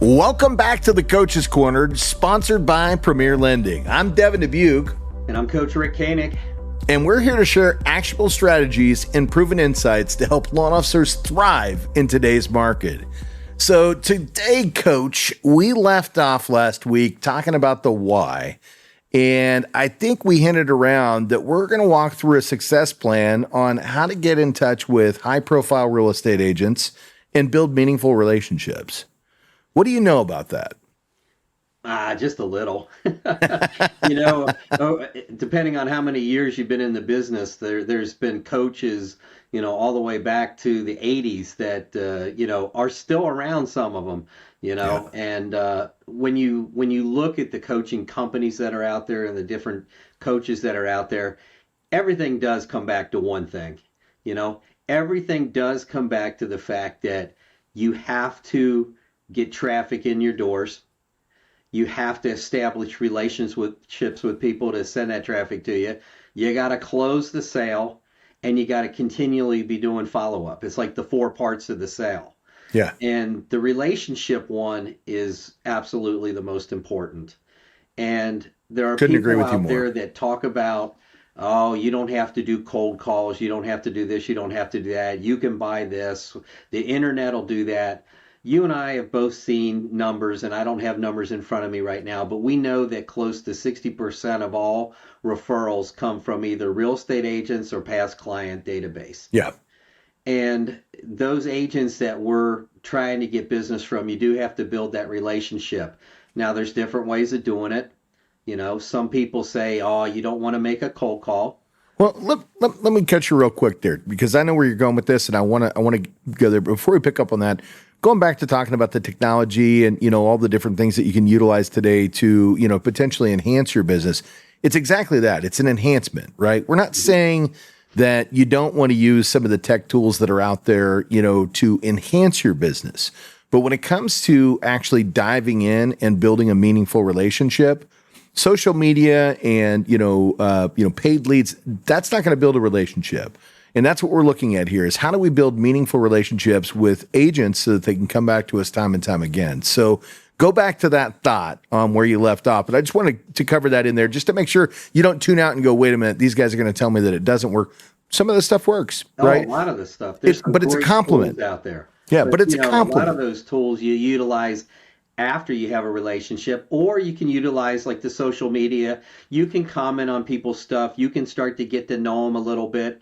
Welcome back to the Coach's Corner, sponsored by Premier Lending. I'm Devin Dubuque. And I'm Coach Rick Koenig. And we're here to share actionable strategies and proven insights to help loan officers thrive in today's market. So today, Coach, we left off last week talking about the why. And I think we hinted around that we're going to walk through a success plan on how to get in touch with high-profile real estate agents and build meaningful relationships. What do you know about that? Just a little. Depending on how many years you've been in the business, there's been coaches, all the way back to the 80s that, are still around, some of them, Yeah. and when you look at the coaching companies that are out there and the different coaches that are out there, everything does come back to one thing, everything does come back to the fact that you have to get traffic in your doors. You have to establish relationships with people to send that traffic to you. You got to close the sale, and you got to continually be doing follow-up. It's like the 4 parts of the sale. Yeah. And the relationship one is absolutely the most important. And there are Couldn't agree people with you out more. there that talk about, oh, you don't have to do cold calls. You don't have to do this. You don't have to do that. You can buy this. The internet will do that. You and I have both seen numbers, and I don't have numbers in front of me right now, but we know that close to 60% of all referrals come from either real estate agents or past client database. Yeah. And those agents that we're trying to get business from, you do have to build that relationship. Now, there's different ways of doing it. Some people say, oh, you don't want to make a cold call. Well, let me catch you real quick there, because I know where you're going with this, and I want to go there. But before we pick up on that, going back to talking about the technology and all the different things that you can utilize today to potentially enhance your business, it's exactly that. It's an enhancement, right? We're not saying that you don't want to use some of the tech tools that are out there, to enhance your business. But when it comes to actually diving in and building a meaningful relationship, social media and paid leads, that's not going to build a relationship. And that's what we're looking at here, is how do we build meaningful relationships with agents so that they can come back to us time and time again. So go back to that thought where you left off. But I just wanted to cover that in there just to make sure you don't tune out and go, wait a minute, these guys are going to tell me that it doesn't work. Some of this stuff works, right? A lot of this stuff. But it's a compliment out there. Yeah, but it's a compliment. A lot of those tools you utilize after you have a relationship, or you can utilize like the social media. You can comment on people's stuff. You can start to get to know them a little bit,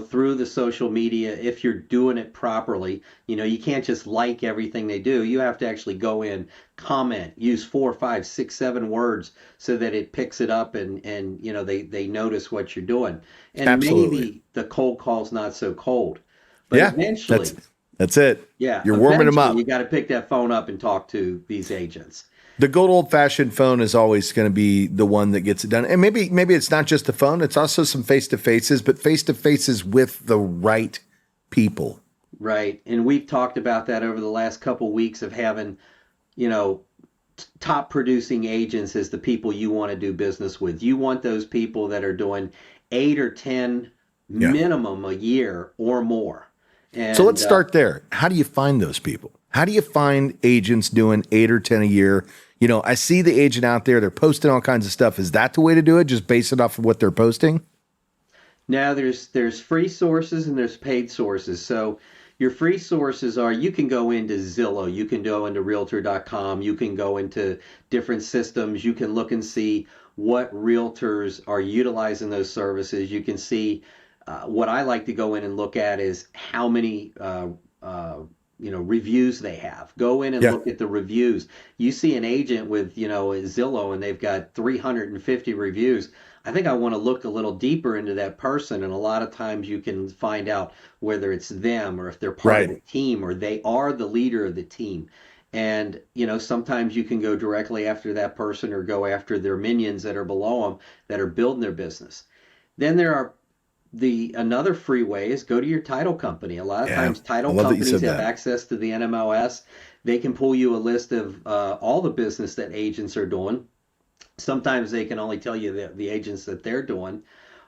through the social media if you're doing it properly. You can't just like everything they do. You have to actually go in, comment, use 4, 5, 6, 7 words so that it picks it up and they notice what you're doing. And Absolutely. Maybe the cold call's not so cold. But yeah, eventually, that's it. Yeah, you're warming them up. You got to pick that phone up and talk to these agents. The good old-fashioned phone is always going to be the one that gets it done. And maybe it's not just the phone. It's also some face-to-faces, but face-to-faces with the right people. Right. And we've talked about that over the last couple of weeks of having, top producing agents as the people you want to do business with. You want those people that are doing 8 or 10 minimum a year or more. And, so let's start there. How do you find those people? How do you find agents doing 8 or 10 a year? I see the agent out there, they're posting all kinds of stuff. Is that the way to do it? Just base it off of what they're posting? Now there's free sources and there's paid sources. So your free sources are, you can go into Zillow, you can go into realtor.com, you can go into different systems, you can look and see what realtors are utilizing those services. You can see what I like to go in and look at is how many reviews they have. Go in and look at the reviews. You see an agent with Zillow and they've got 350 reviews. I think I want to look a little deeper into that person, and a lot of times you can find out whether it's them or if they're part of the team or they are the leader of the team. And sometimes you can go directly after that person or go after their minions that are below them that are building their business. Then there are another free way is go to your title company. A lot of times title companies have access to the NMLS. They can pull you a list of all the business that agents are doing. Sometimes they can only tell you the agents that they're doing.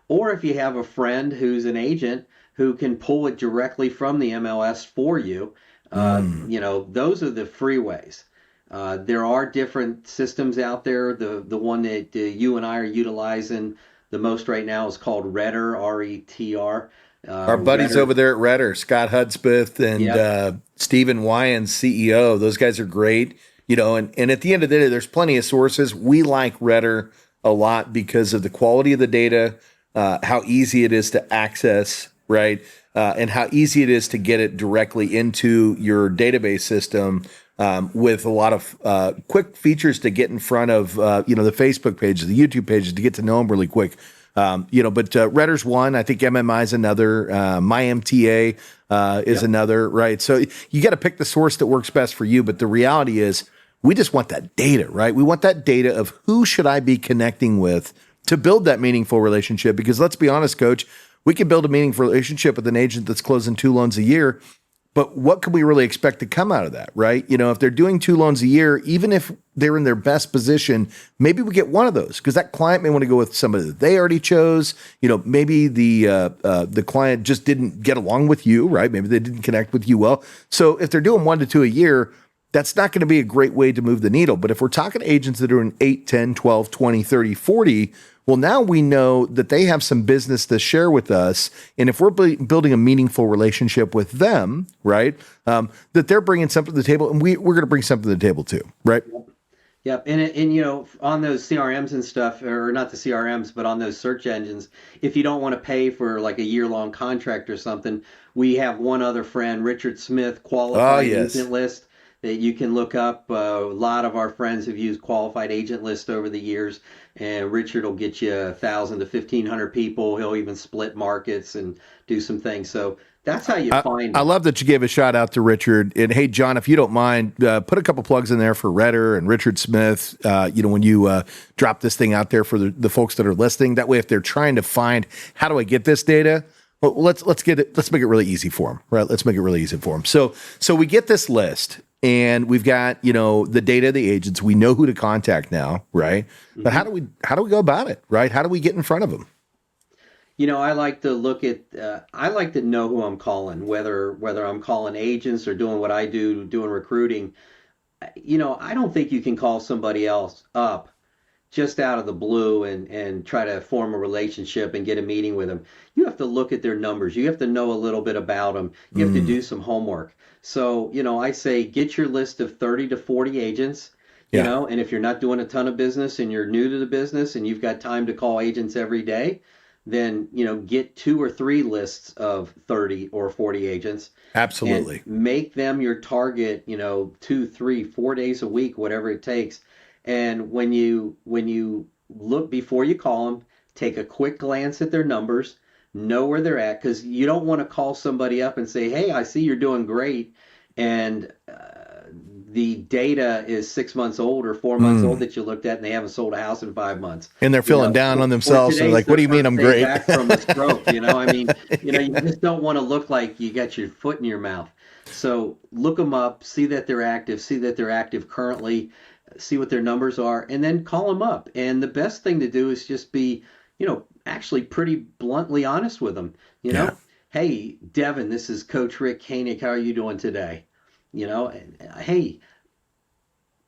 Or if you have a friend who's an agent who can pull it directly from the MLS for you, those are the free ways. There are different systems out there. The one that you and I are utilizing the most right now is called Retter, R-E-T-R. Our buddies Retter. over there at Redder, Scott Hudspeth and Yep. Stephen Wyans, CEO, those guys are great. And at the end of the day, there's plenty of sources. We like Redder a lot because of the quality of the data, how easy it is to access, right? And how easy it is to get it directly into your database system with a lot of quick features to get in front of, the Facebook pages, the YouTube pages, to get to know them really quick. But Redder's one. I think MMI is another. MyMTA is another, right? So you got to pick the source that works best for you. But the reality is, we just want that data, right? We want that data of who should I be connecting with to build that meaningful relationship. Because let's be honest, Coach, we can build a meaningful relationship with an agent that's closing 2 loans a year. But what can we really expect to come out of that, right? If they're doing 2 loans a year, even if they're in their best position, maybe we get one of those because that client may want to go with somebody that they already chose. Maybe the client just didn't get along with you, right? Maybe they didn't connect with you well. So if they're doing 1 to 2 a year, that's not going to be a great way to move the needle. But if we're talking agents that are in 8, 10, 12, 20, 30, 40, well, now we know that they have some business to share with us. And if we're building a meaningful relationship with them, right, that they're bringing something to the table, and we're going to bring something to the table too, right? Yep. And on those CRMs and stuff, or not the CRMs, but on those search engines, if you don't want to pay for like a year-long contract or something, we have one other friend, Richard Smith, Qualified Agent List, that you can look up. A lot of our friends have used Qualified Agent List over the years, and Richard will get you 1,000 to 1,500 people. He'll even split markets and do some things. So that's how you find. I love that you gave a shout out to Richard. And hey, John, if you don't mind, put a couple plugs in there for Redder and Richard Smith. When you drop this thing out there for the folks that are listening, that way, if they're trying to find how do I get this data, well, let's make it really easy for them, right? Let's make it really easy for them. So we get this list. And we've got, the data of the agents. We know who to contact now, right? Mm-hmm. But how do we go about it, right? How do we get in front of them? I like to look at. I like to know who I'm calling, whether I'm calling agents or doing what I do, doing recruiting. I don't think you can call somebody else up just out of the blue and try to form a relationship and get a meeting with them. You have to look at their numbers. You have to know a little bit about them. You have to do some homework. So, I say get your list of 30 to 40 agents, and if you're not doing a ton of business and you're new to the business and you've got time to call agents every day, then, get 2 or 3 lists of 30 or 40 agents. Absolutely. And make them your target, 2, 3, 4 days a week, whatever it takes. And when you look before you call them, take a quick glance at their numbers, know where they're at, because you don't want to call somebody up and say, "Hey, I see you're doing great," and the data is 6 months old or 4 months old that you looked at, and they haven't sold a house in 5 months, and they're feeling down on themselves. And like, "What do you mean I'm great?" Back from a stroke, I mean, you just don't want to look like you got your foot in your mouth. So look them up, see that they're active currently. See what their numbers are, and then call them up. And the best thing to do is just be, actually pretty bluntly honest with them. Hey, Devin, this is Coach Rick Koenig. How are you doing today? Hey,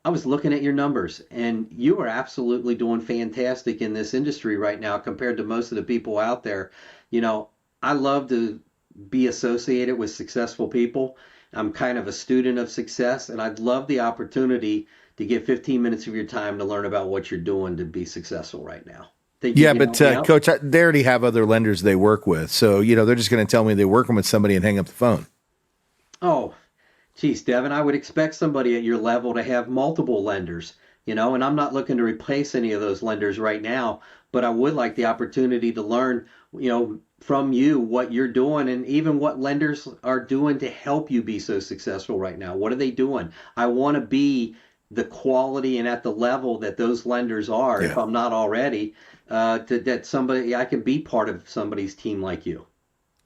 I was looking at your numbers, and you are absolutely doing fantastic in this industry right now compared to most of the people out there. I love to be associated with successful people. I'm kind of a student of success, and I'd love the opportunity to get 15 minutes of your time to learn about what you're doing to be successful right now. Coach, they already have other lenders they work with. So, they're just going to tell me they're working with somebody and hang up the phone. Oh, geez, Devin, I would expect somebody at your level to have multiple lenders, and I'm not looking to replace any of those lenders right now, but I would like the opportunity to learn, from you what you're doing and even what lenders are doing to help you be so successful right now. What are they doing? I want to be the quality and at the level that those lenders are, if I'm not already, that somebody I can be part of somebody's team like you.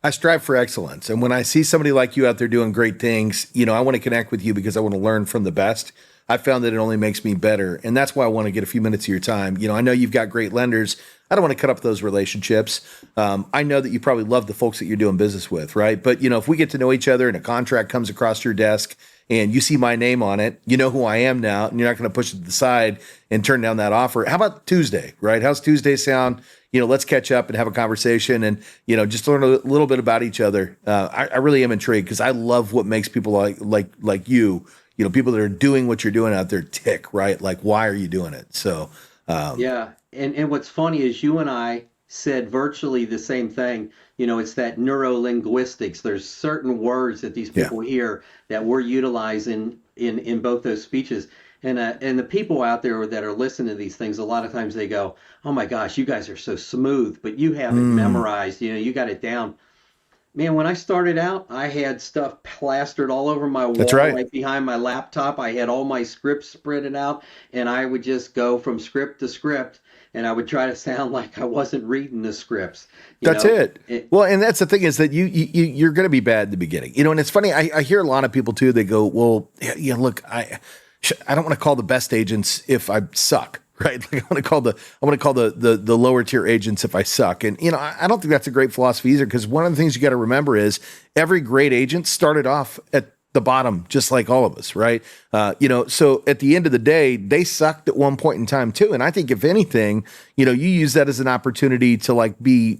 I strive for excellence. And when I see somebody like you out there doing great things, I want to connect with you because I want to learn from the best. I found that it only makes me better. And that's why I want to get a few minutes of your time. I know you've got great lenders. I don't want to cut up those relationships. I know that you probably love the folks that you're doing business with, right? But, if we get to know each other and a contract comes across your desk and you see my name on it, you know who I am now, and you're not going to push it to the side and turn down that offer. How about Tuesday, right? How's Tuesday sound? Let's catch up and have a conversation and, just learn a little bit about each other. I really am intrigued because I love what makes people like you, people that are doing what you're doing out there tick, right? Like, why are you doing it? So, Yeah. And what's funny is you and I said virtually the same thing. It's that neurolinguistics. There's certain words that these yeah, people hear that we're utilizing in both those speeches. And the people out there that are listening to these things, a lot of times they go, "Oh my gosh, you guys are so smooth, but you have it memorized. You got it down." Man, when I started out, I had stuff plastered all over my that's wall right. right behind my laptop. I had all my scripts spreaded out, and I would just go from script to script, and I would try to sound like I wasn't reading the scripts. You That's know, it. Well, and that's the thing is that you're going to be bad in the beginning, and it's funny. I hear a lot of people too. They go, "Well, yeah, look, I don't want to call the best agents if I suck." Right. Like I want to call the lower tier agents if I suck. And, I don't think that's a great philosophy either, because one of the things you got to remember is every great agent started off at the bottom, just like all of us. Right. So at the end of the day, they sucked at one point in time too. And I think if anything, you use that as an opportunity to be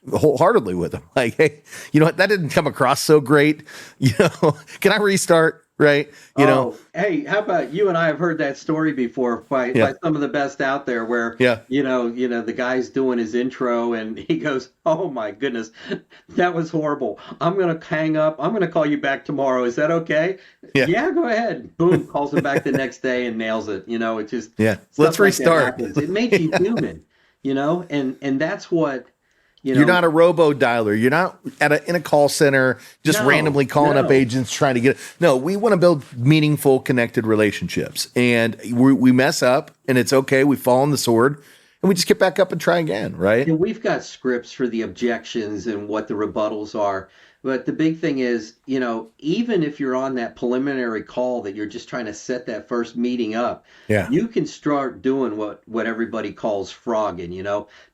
wholeheartedly with them. Like, hey, what? That didn't come across so great. Can I restart? Right. Oh, hey, how about you and I have heard that story before by Yeah. some of the best out there where, Yeah. the guy's doing his intro and he goes, "Oh my goodness, that was horrible. I'm gonna hang up. I'm gonna call you back tomorrow. Is that okay?" Yeah. Yeah, go ahead. Boom, calls him back the next day and nails it. It's just Yeah. Let's stuff like that restart. happens. It makes you human, and that's what, You're not a robo dialer. You're not in a call center just no, randomly calling up no. agents trying to get it. No, we want to build meaningful, connected relationships. And we mess up, and it's okay. We fall on the sword, and we just get back up and try again, right? And we've got scripts for the objections and what the rebuttals are. But the big thing is, even if you're on that preliminary call that you're just trying to set that first meeting up, Yeah. you can start doing what everybody calls frogging,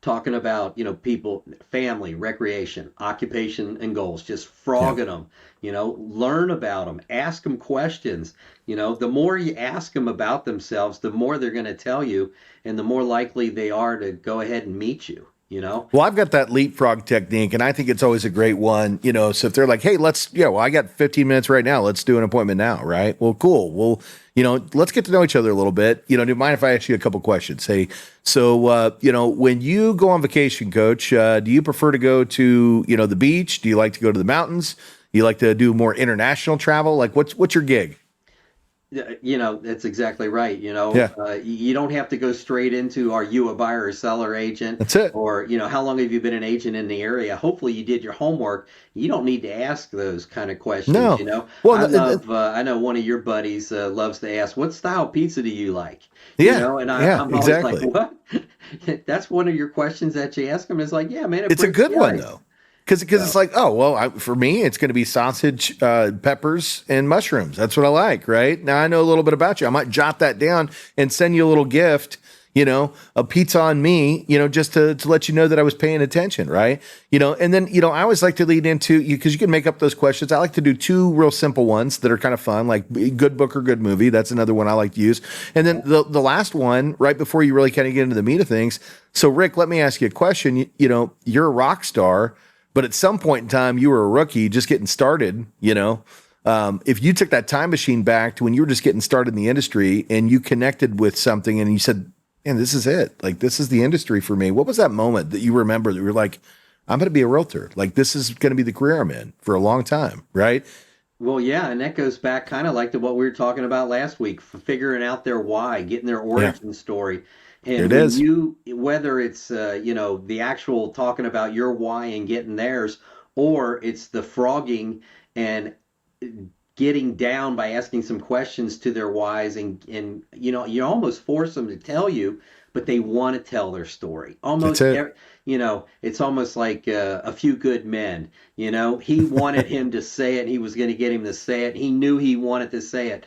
talking about, people, family, recreation, occupation, and goals, just Yeah. frogging them, learn about them, ask them questions. The more you ask them about themselves, the more they're going to tell you, and the more likely they are to go ahead and meet you. Well, I've got that leapfrog technique, and I think it's always a great one. So if they're like, "Hey, I got 15 minutes right now. Let's do an appointment now." Right. Well, cool. Well, let's get to know each other a little bit. Do you mind if I ask you a couple questions? Hey, so, when you go on vacation, Coach, do you prefer to go to, the beach? Do you like to go to the mountains? Do you like to do more international travel? Like, what's your gig? Yeah, that's exactly right. Yeah, You don't have to go straight into, are you a buyer or seller agent? that's it. Or, how long have you been an agent in the area? Hopefully you did your homework. You don't need to ask those kind of questions. No. Well, I know one of your buddies loves to ask, what style pizza do you like? yeah, And yeah, I'm always like, exactly. what? That's one of your questions that you ask them. It's like, yeah, man, it It's a breaks good the one ice. though. Because it's So, like, oh, well, for me, it's going to be sausage, peppers, and mushrooms. That's what I like, right? Now, I know a little bit about you. I might jot that down and send you a little gift, a pizza on me, just to let you know that I was paying attention, right? And then, I always like to lead into you because you can make up those questions. I like to do two real simple ones that are kind of fun, like good book or good movie. That's another one I like to use. And then the last one, right before you really kind of get into the meat of things. So, Rick, let me ask you a question. You're a rock star. But at some point in time, you were a rookie just getting started, if you took that time machine back to when you were just getting started in the industry and you connected with something and you said, man, this is it. Like, this is the industry for me. What was that moment that you remember that you were like, I'm going to be a realtor. Like, this is going to be the career I'm in for a long time. Right. well, yeah, and that goes back kind of like to what we were talking about last week, figuring out their why, getting their Yeah. origin story. There And it when is. you, whether it's, the actual talking about your why and getting theirs, or it's the frogging and getting down by asking some questions to their whys, and you almost force them to tell you, but they want to tell their story. That's it. It's almost like A Few Good Men. He wanted him to say it, and he was going to get him to say it. He knew he wanted to say it.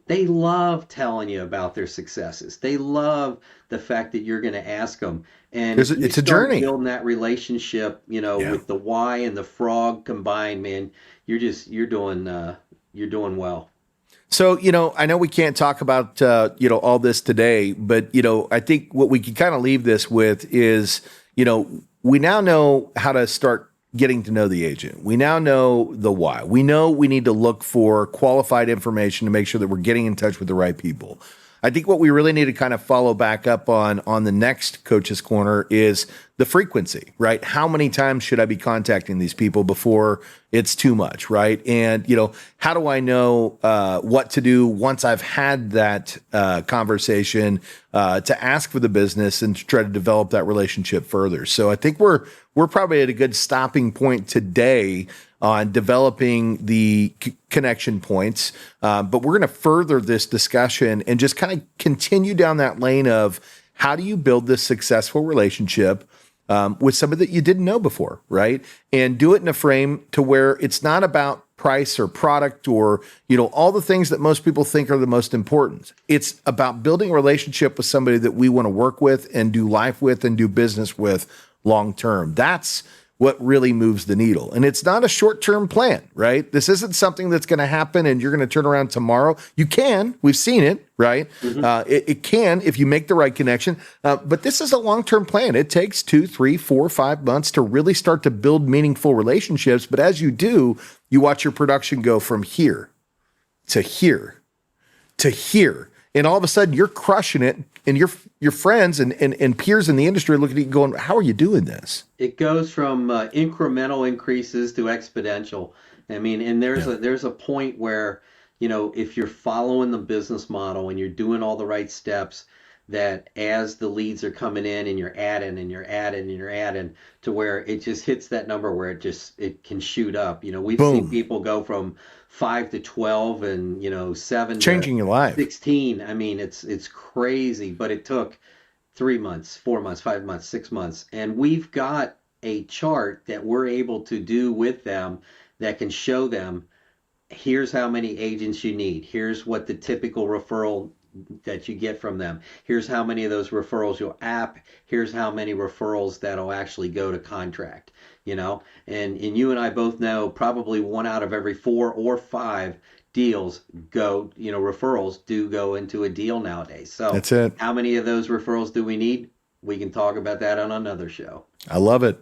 They love telling you about their successes. They love the fact that you're going to ask them. And if you It's a start journey. building that relationship, Yeah. with the why and the frog combined, man, you're you're doing well. So, I know we can't talk about, all this today, but, I think what we can kind of leave this with is, we now know how to start getting to know the agent. We now know the why. We know we need to look for qualified information to make sure that we're getting in touch with the right people. I think what we really need to kind of follow back up on the next Coach's Corner is the frequency, right? How many times should I be contacting these people before it's too much, right? And, how do I know what to do once I've had that conversation to ask for the business and to try to develop that relationship further? So I think we're probably at a good stopping point today on developing the connection points. But we're going to further this discussion and just kind of continue down that lane of how do you build this successful relationship with somebody that you didn't know before, right? And do it in a frame to where it's not about price or product or, all the things that most people think are the most important. It's about building a relationship with somebody that we want to work with and do life with and do business with long term. That's what really moves the needle. And it's not a short-term plan, right? This isn't something that's going to happen and you're going to turn around tomorrow. You can. We've seen it, right? Mm-hmm. It can if you make the right connection. But this is a long-term plan. It takes 2, 3, 4, 5 months to really start to build meaningful relationships. But as you do, you watch your production go from here to here to here. And all of a sudden you're crushing it, and your friends and peers in the industry are looking at you going, how are you doing this? It goes from incremental increases to exponential. I mean, and there's a point where, if you're following the business model and you're doing all the right steps, that as the leads are coming in and you're adding and you're adding and you're adding to where it just hits that number where it can shoot up. We've Boom. seen people go from 5 to 12 and 7 changing to your life 16. I mean, it's crazy, but it took 3 months, 4 months, 5 months, 6 months, and we've got a chart that we're able to do with them that can show them, here's how many agents you need, here's what the typical referral that you get from them, here's how many of those referrals you'll app, here's how many referrals that'll actually go to contract, and you and I both know probably 1 out of every 4 or 5 deals go, referrals do go into a deal nowadays. So that's it. How many of those referrals do we need? We can talk about that on another show. I love it.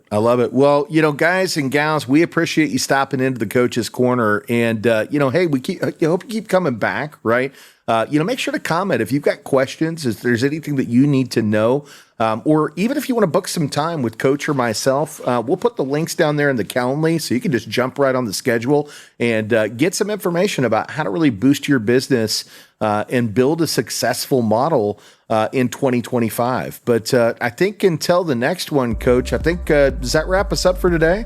Well, guys and gals, we appreciate you stopping into the Coach's Corner, and hey, hope you keep coming back, right? Make sure to comment if you've got questions, if there's anything that you need to know, or even if you want to book some time with Coach or myself, we'll put the links down there in the Calendly so you can just jump right on the schedule and get some information about how to really boost your business and build a successful model in 2025. But I think until the next one, Coach, I think, does that wrap us up for today?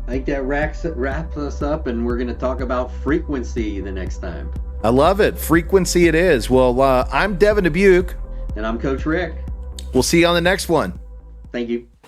I think that wraps us up, and we're going to talk about frequency the next time. I love it. Frequency it is. Well, I'm Devin Dubuque. And I'm Coach Rick. We'll see you on the next one. Thank you.